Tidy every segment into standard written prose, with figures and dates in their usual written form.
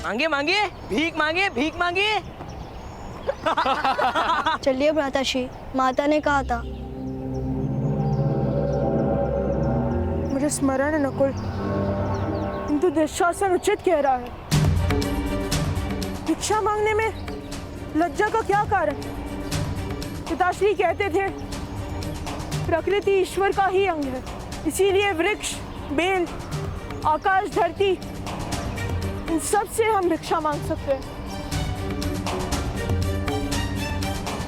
मांगे मांगे, भीख मांगे, भीख मांगे। चलिए भ्राताश्री, माता ने कहा था। मुझे स्मरण है नकुल, किंतु दुशासन उचित कह रहा है। भिक्षा मांगने में लज्जा का क्या कारण? पिताश्री कहते थे प्रकृति ईश्वर का ही अंग है, इसीलिए वृक्ष, बेल, आकाश, धरती, इन सब से हम भिक्षा मांग सकते हैं।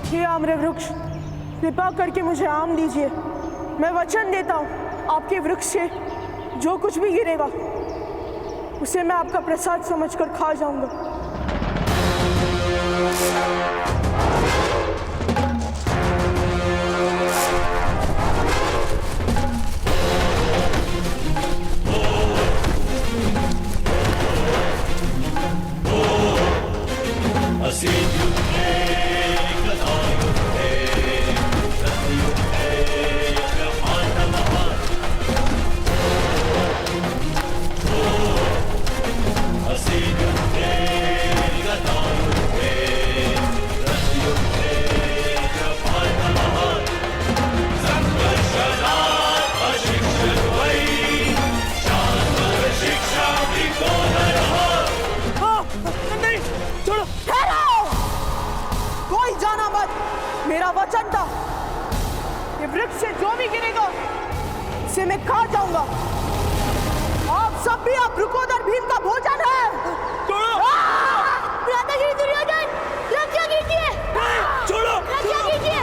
हे आम्र वृक्ष, कृपा करके मुझे आम दीजिए। मैं वचन देता हूँ, आपके वृक्ष से जो कुछ भी गिरेगा उसे मैं आपका प्रसाद समझकर खा जाऊंगा। मेरा वचन था कि वृक्ष से जो भी गिरेगा उसे मैं खा जाऊंगा। आप सब भी आप रुकोदर भीम का भोजन है। भ्राताश्री दुर्योधन, रक्षा कीजिए। छोड़ो, रक्षा कीजिए।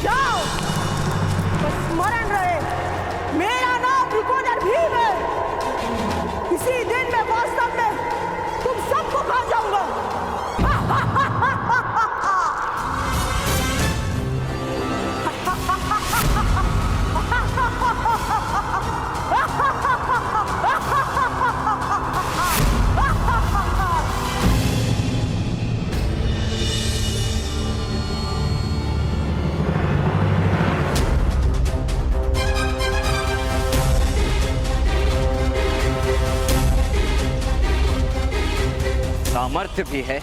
जाओ, बस स्मरण रहे, मेरा नाम रुकोदर भीम है। इसी दिन मैं वास्तव में तुम सबको खा जाऊंगा। सामर्थ्य भी है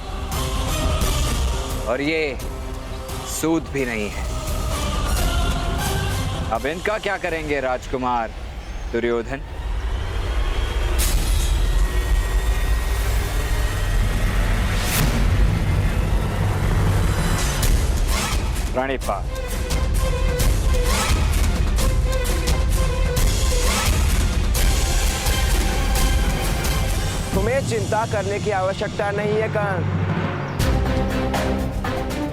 और ये सूद भी नहीं है। अब इनका क्या करेंगे राजकुमार दुर्योधन? प्रणिपात। तुम्हें चिंता करने की आवश्यकता नहीं है कर्ण।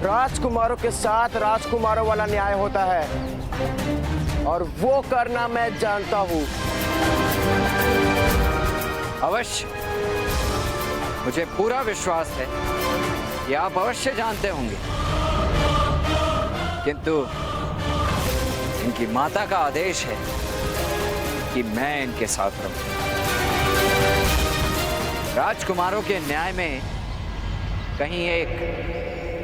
राजकुमारों के साथ राजकुमारों वाला न्याय होता है और वो करना मैं जानता हूं। अवश्य, मुझे पूरा विश्वास है कि आप अवश्य जानते होंगे, किंतु इनकी माता का आदेश है कि मैं इनके साथ रहूं। राजकुमारों के न्याय में कहीं एक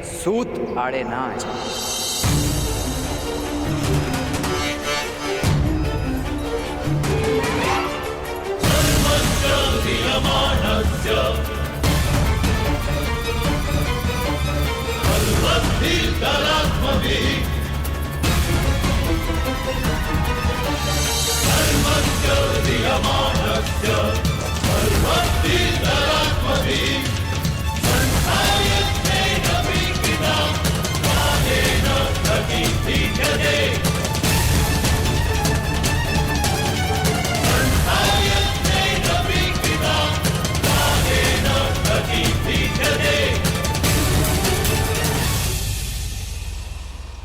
सूत आड़े ना आ जाए।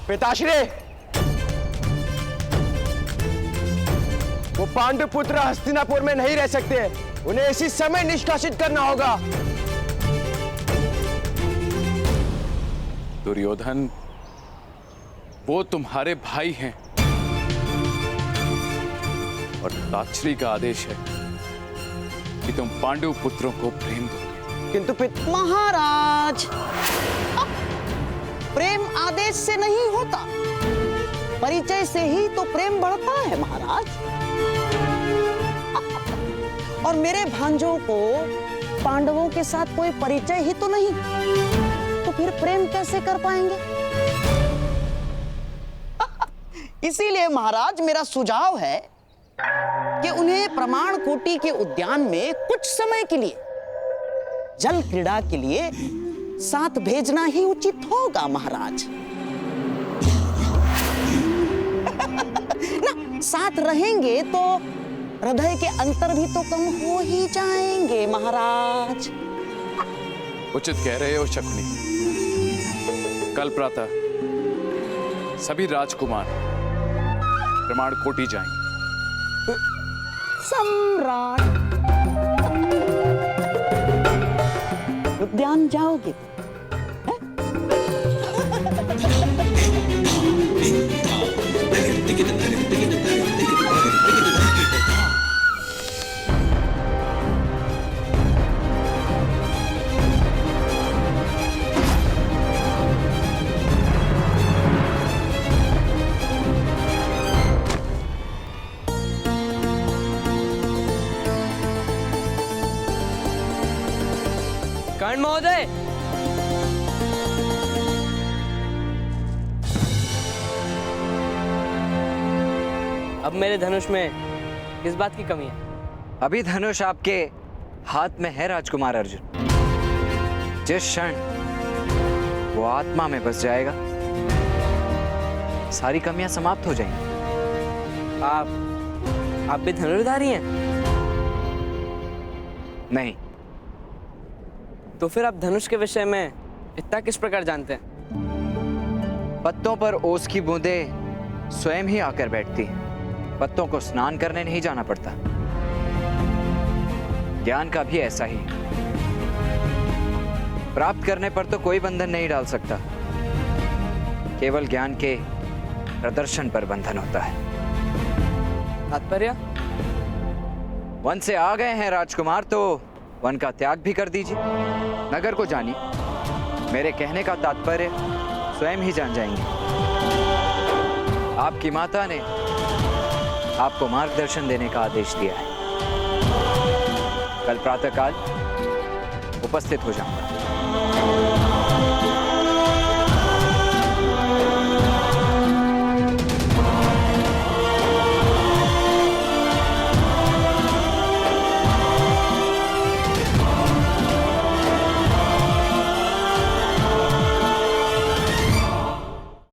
पिताश्री, वो पांडुपुत्र हस्तिनापुर में नहीं रह सकते। उन्हें इसी समय निष्कासित करना होगा। दुर्योधन, वो तुम्हारे भाई हैं और ताक्षरी का आदेश है कि तुम पांडु पुत्रों को प्रेम दो। किंतु महाराज, प्रेम आदेश से नहीं होता, परिचय से ही तो प्रेम बढ़ता है महाराज। और मेरे भांजों को पांडवों के साथ कोई परिचय ही तो नहीं, तो फिर प्रेम कैसे कर पाएंगे? इसीलिए महाराज मेरा सुझाव है कि उन्हें प्रमाण कोटि के उद्यान में कुछ समय के लिए जल क्रीड़ा के लिए साथ भेजना ही उचित होगा महाराज। ना साथ रहेंगे तो हृदय के अंतर भी तो कम हो ही जाएंगे महाराज। उचित कह रहे हो शकुनी। कल प्रातः सभी राजकुमार प्रमाण कोटि जाएंगे। सम्राट, उद्यान जाओगे? कर्ण महोदय, अब मेरे धनुष में किस बात की कमी है? अभी धनुष आपके हाथ में है राजकुमार अर्जुन। जिस क्षण वो आत्मा में बस जाएगा, सारी कमियां समाप्त हो जाएंगी। आप भी धनुर्धारी हैं? नहीं। तो फिर आप धनुष के विषय में इतना किस प्रकार जानते हैं? पत्तों पर ओस की बूंदें स्वयं ही आकर बैठती हैं। पत्तों को स्नान करने नहीं जाना पड़ता। ज्ञान का भी ऐसा ही। प्राप्त करने पर तो कोई बंधन नहीं डाल सकता, केवल ज्ञान के प्रदर्शन पर बंधन होता है। तात्पर्य? वन से आ गए हैं राजकुमार, तो वन का त्याग भी कर दीजिए। नगर को जानिए। मेरे कहने का तात्पर्य स्वयं ही जान जाएंगे। आपकी माता ने आपको मार्गदर्शन देने का आदेश दिया है। कल प्रातःकाल उपस्थित हो जाऊंगा।